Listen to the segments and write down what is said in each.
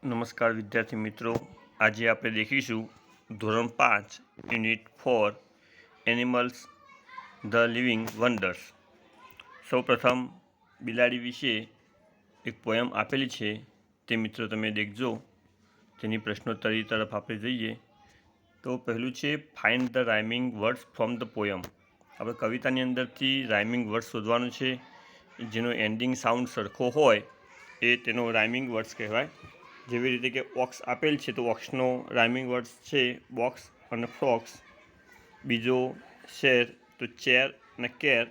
નમસ્કાર વિદ્યાર્થી મિત્રો, આજે આપણે દેખીશું ધોરણ 5 unit 4 animals the living wonders. સૌપ્રથમ બિલાડી વિશે એક પોયમ આપેલી છે, તે મિત્રો તમે દેખજો. તેની પ્રશ્નોત્તરી તરફ આપણે જઈએ તો પહેલું છે find the rhyming words from the poem. આપણે કવિતાની અંદરથી રાઇમિંગ વર્ડ્સ શોધવાનું છે, જેનો એન્ડિંગ સાઉન્ડ સરખો હોય એ તેનો રાઇમિંગ વર્ડ્સ કહેવાય. જેવી રીતે કે ઓક્સ આપેલ છે તો ઓક્સનો રાઇમિંગ વર્ડ્સ છે બોક્સ અને ફ્રોક્સ. બીજો શેર તો ચેર અને કેર.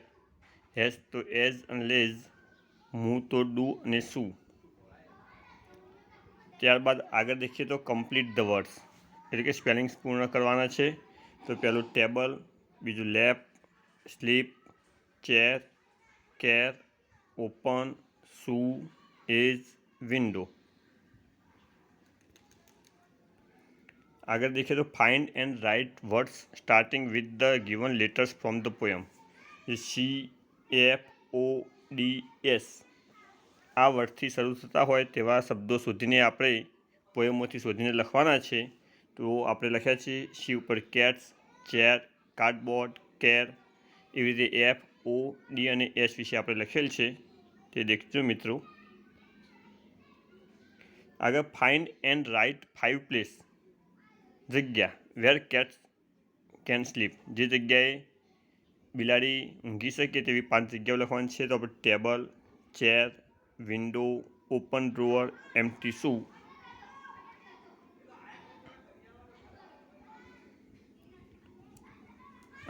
હેઝ તો એઝ અને લેઝ. મૂ તો ડુ અને શું. ત્યારબાદ આગળ દેખીએ તો કમ્પ્લીટ ધ વર્ડ્સ, એટલે કે સ્પેલિંગ્સ પૂર્ણ કરવાના છે. તો પહેલું ટેબલ, બીજું લેપ, સ્લીપ, ચેર, કેર, ઓપન, શું, એજ, વિન્ડો. આગળ દેખીએ તો find and write words starting with the given letters from the poem. CFODS આ વર્ડથી શરૂ થતા હોય તેવા શબ્દો શોધીને આપણે પોયમમાંથી શોધીને લખવાના છે. તો આપણે લખ્યા છે સી ઉપર કેટ્સ, ચેર, કાર્ડબોર્ડ, કેર. એવી રીતે FOD અને S વિશે આપણે લખેલ છે, તે દેખજો મિત્રો. આગળ ફાઇન્ડ એન્ડ રાઇટ 5 પ્લેસ, જગ્યા વેર કેટ્સ કેન સ્લીપ, જે જગ્યાએ બિલાડી ઊંઘી શકે તેવી 5 જગ્યાઓ લખવાની છે. તો આપણે table, chair, window, open drawer, empty shoe.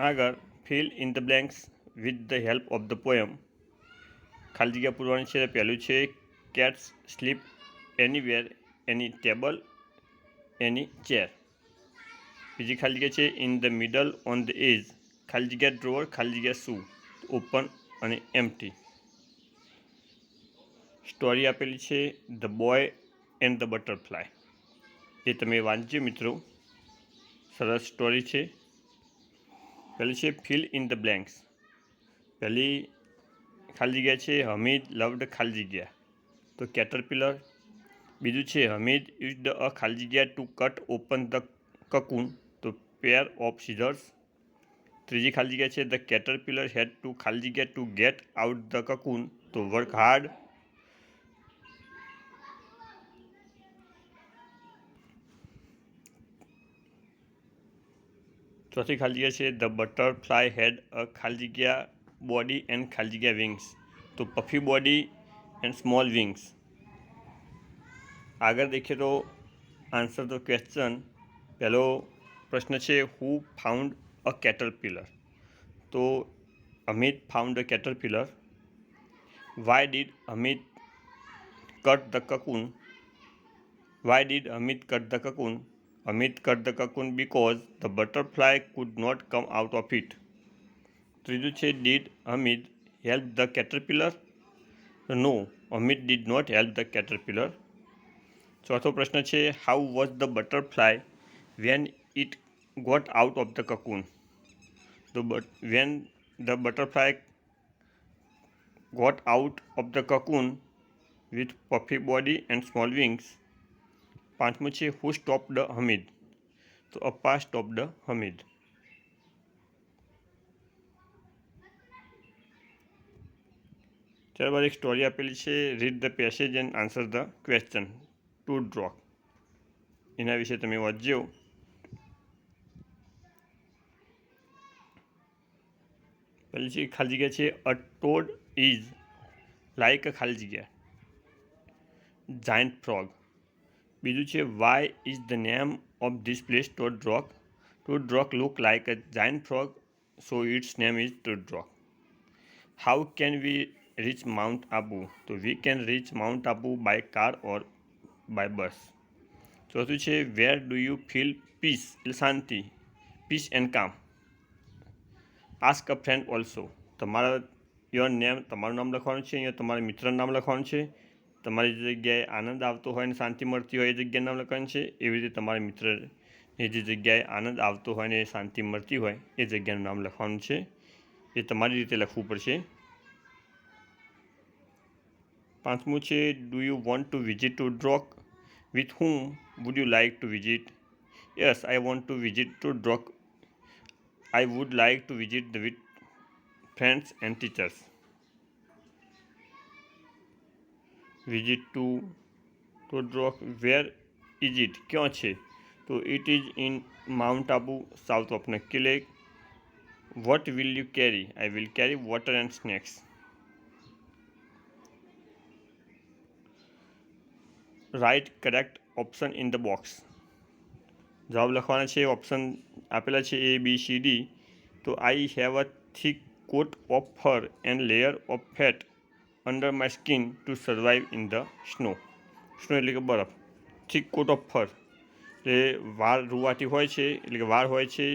આગળ fill in the blanks with the help of the poem. ખાલી જગ્યા પૂરવાની છે. પહેલું છે cats sleep anywhere, any table, any chair. બીજી ખાલી જગ્યા છે in the middle, on the edge, ખાલી જગ્યા ડ્રોઅર, ખાલી જગ્યા શું, ઓપન અને એમ્પ્ટી. સ્ટોરી આપેલી છે the boy and the butterfly, એ તમે વાંચજો મિત્રો, સરસ સ્ટોરી છે. પહેલી છે ફિલ ઇન ધ બ્લેન્ક્સ. પહેલી ખાલી જગ્યા છે હમીદ લવ્ડ ખાલી જગ્યા, તો કેટરપિલર. બીજું છે હમીદ યુઝડ અ ખાલી જગ્યા to cut open the cocoon, તો પેર ઓફ સીઝર્સ. ત્રીજી ખાલી જગ્યા છે ધ કેટરપિલર હેડ ટુ ખાલી જગ્યા two get out the cocoon, તો વર્ક હાર્ડ. ચોથી ખાલી જગ્યા છે ધ બટરફ્લાય હેડ અ ખાલી જગ્યા બોડી એન્ડ ખાલી જગ્યા વિંગ્સ, તો puffy body and small wings. આગળ દેખીએ તો આન્સર ધ ક્વેશ્ચન. પહેલો પ્રશ્ન છે હુ ફાઉન્ડ અ કેટરપિલર, તો Amit found a caterpillar. Why did Amit cut the cocoon, why did Amit cut the cocoon. Amit cut the cocoon because the butterfly could not come out of it. ત્રીજું છે did Amit help the caterpillar, no Amit did not help the caterpillar. ચોથો પ્રશ્ન છે how was the butterfly when it got out of the cocoon, તો when the butterfly got out of the કકૂન with puffy body and small wings. પાંચમું છે હુ stopped Hamid, તો Appa stopped Hamid. ત્યારબાદ એક story આપેલી છે read the passage and answer the question toad rock, એના વિશે તમે વાંચજો. પહેલી છે ખાલી જગ્યા છે a toad is like a ખાલી જગ્યા જાયન્ટ ફ્રોગ. બીજું છે why is the name of this place toad rock, toad rock look like a giant frog so its name is toad rock. How can we reach Mount Abu, તો we can reach Mount Abu by car or by bus. ચોથું છે where do you feel peace, એટલે શાંતિ, peace and calm. Ask a friend also, તમારા your name, તમારું નામ લખવાનું છે, અહીંયા તમારા મિત્રનું નામ લખવાનું છે. તમારી જે જગ્યાએ આનંદ આવતો હોય અને શાંતિ મળતી હોય એ જગ્યાનું નામ લખવાનું છે. એવી રીતે તમારા મિત્રને જે જગ્યાએ આનંદ આવતો હોય ને શાંતિ મળતી હોય એ જગ્યાનું નામ લખવાનું છે. એ તમારી રીતે લખવું પડશે. પાંચમું છે do you want to visit toad rock, With whom would you like to visit? Yes, I want to visit to Drok. I would like to visit with friends and teachers. Visit to Todrock. Where is it? ક્યાં છે? તો it is in Mount Abu, south of Nakki Lake. What will you carry? I will carry water and snacks. Write correct option in the box. જવાબ લખવાના છે. Option આપેલા છે A, B, C, D. તો I have a thick coat of fur and layer of fat under my skin to survive in the snow. Snow એટલે કે બરફ. thick coat of fur એટલે વાળ રૂવાટી હોય છે, એટલે કે વાળ હોય છે,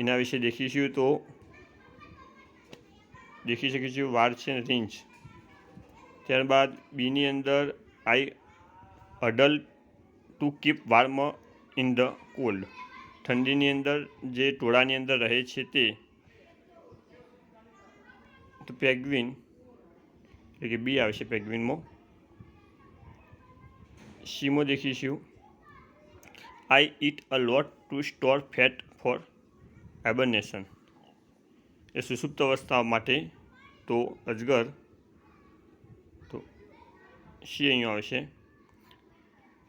એના વિશે દેખીશું. તો દેખી શકીશું વાળ છે રીંછ. ત્યારબાદ બીની અંદર I huddle to keep warm in the cold. ઠંડીની અંદર જે ટોળાની અંદર રહે છે તે. તો પેગ્વિન એટલે કે બી આવશે પેગ્વિનમાં. સીમો દેખીશું I eat a lot to store fat for hibernation. એ સુષુપ્ત અવસ્થા માટે. તો અજગર. તો સી અહીંયા આવશે.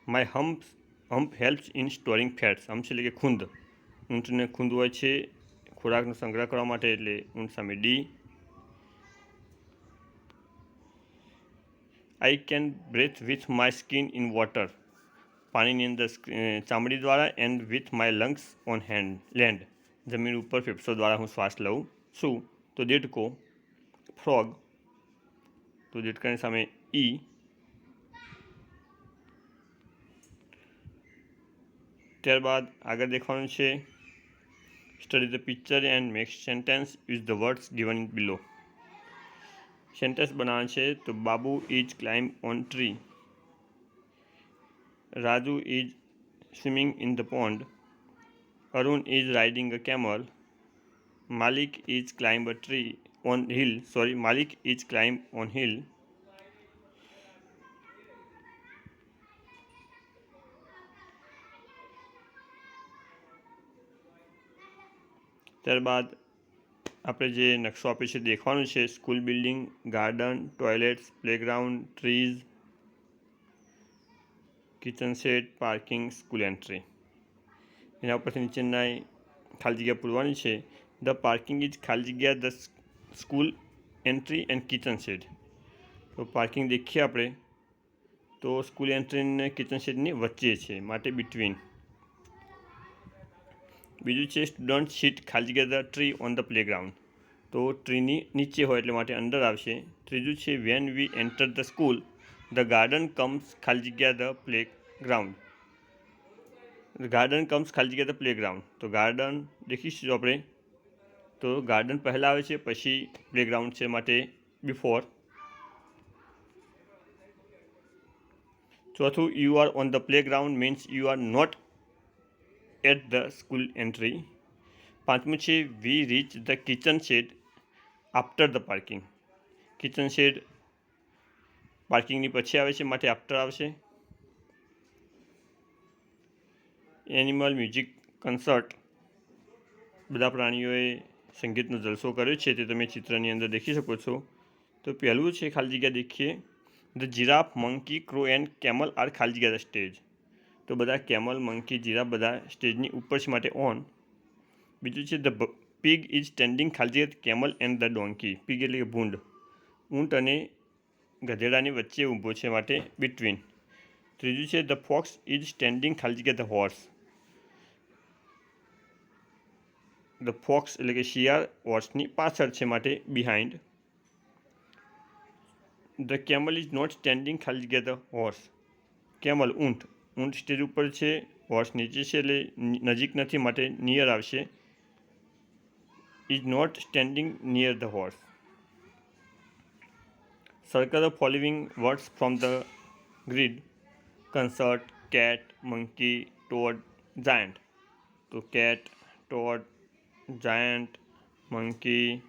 My hump helps in storing fats. Hump એટલે કે ખૂંદ. ઊંટને ખૂંદ હોય છે ખોરાકનો સંગ્રહ કરવા માટે, એટલે ઊંટ સામે D. I can breathe with my skin in water. પાણીની અંદર ચામડી દ્વારા. And with my lungs on land. જમીન ઉપર ફેફસો દ્વારા હું શ્વાસ લઉં છું. તો દેડકો. ફ્રોગ. તો દેડકાની સામે ઈ. ત્યારબાદ આગળ દેખવાનું છે study the picture and make sentence use the words given in below. Sentence બનાવવાનું છે. તો Babu is climb on tree. Raju is swimming in the pond. Arun is riding a camel. Malik is climb a tree on hill. Malik is climb on hill. ત્યારબાદ આપણે જે નકશો આપ્યો છે દેખવાનું છે. School building, garden, toilets, playground, trees, kitchen shed, parking, school entry. એના ઉપરથી નીચેના ખાલી જગ્યા પૂરવાની છે. ધ પાર્કિંગ ઇઝ ખાલી જગ્યા the school entry and kitchen shed. તો પાર્કિંગ દેખીએ આપણે તો સ્કૂલ એન્ટ્રી અને કિચન શેડની વચ્ચે છે, માટે બિટવીન. બીજું છે સ્ટુડન્ટ સીટ ખાલી જગ્યા the tree on the playground. તો ટ્રીની નીચે હોય એટલે માટે અંડર આવશે. ત્રીજું છે when we enter the school the garden comes ખાલી જગ્યા ધ પ્લેગ્રાઉન્ડ. ગાર્ડન કમ્સ ખાલી જગ્યા ધ પ્લેગ્રાઉન્ડ. તો ગાર્ડન દેખીશું આપણે. તો ગાર્ડન પહેલાં આવે છે, પછી પ્લેગ્રાઉન્ડ છે, માટે બિફોર. ચોથું you are on the playground means you are not at the school entry. પાંચમું છે we reach the kitchen shed after the parking. Kitchen shed પાર્કિંગની પછી આવે છે, માટે આફ્ટર આવશે. Animal music concert. બધા પ્રાણીઓએ સંગીતનો જલસો કર્યો છે, તે તમે ચિત્રની અંદર દેખી શકો છો. તો પહેલું છે ખાલી જગ્યા દેખીએ. The giraffe, monkey, crow and camel are ખાલી જગ્યા ધ સ્ટેજ. તો બધા કેમલ, મંકી, જીરાફ બધા સ્ટેજની ઉપર છે, માટે ઓન. બીજું છે ધ પિગ ઇઝ સ્ટેન્ડિંગ ખાલી જગ્યા camel and the donkey. Pig એટલે કે ભૂંડ. ઊંટ અને ગધેડાની વચ્ચે ઊભો છે, માટે બિટવીન. ત્રીજું છે ધ ફોક્સ ઇઝ સ્ટેન્ડિંગ ખાલી જગ્યા ધ હોર્સ. ધ ફોક્સ એટલે કે શિયાળ હોર્સની પાછળ છે, માટે behind. The camel is not standing ખાલી જગ્યા ધ હોર્સ. કેમલ ઊંટ. ઊંટ સ્ટેજ ઉપર છે, હોર્સ નીચે છે, એટલે નજીક નથી, માટે નિયર આવશે. Is not standing near the horse. Circle the following words from the grid. Concert, cat, monkey, toad, giant. તો cat, toad, giant, monkey.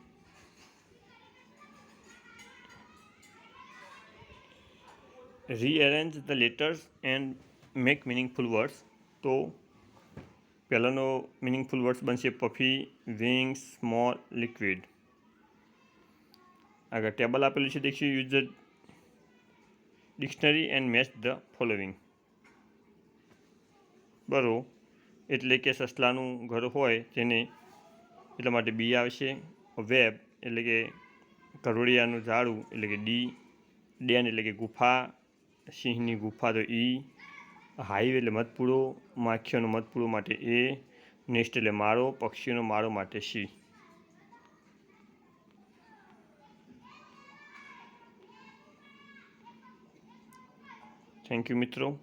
Rearrange the letters and make meaningful words. તો પહેલાંનો મિનિંગફુલ વર્ડ્સ બનશે puffy, wings, small, liquid. આગળ table આપેલું છે, દેખીએ use the dictionary and match the following. Burrow એટલે કે સસલાનું ઘર હોય તેને એટલા માટે બી આવશે. વેબ એટલે કે કરોડિયાનું ઝાડું એટલે કે ડી. ડેન એટલે કે ગુફા, સિંહની ગુફા તો ઈ. હાઈવ એટલે મધપૂડો, માખીઓનો મધપૂડો માટે એ. નેસ્ટ એટલે માળો, પક્ષીઓનો માળો માટે સી. થેન્ક યુ મિત્રો.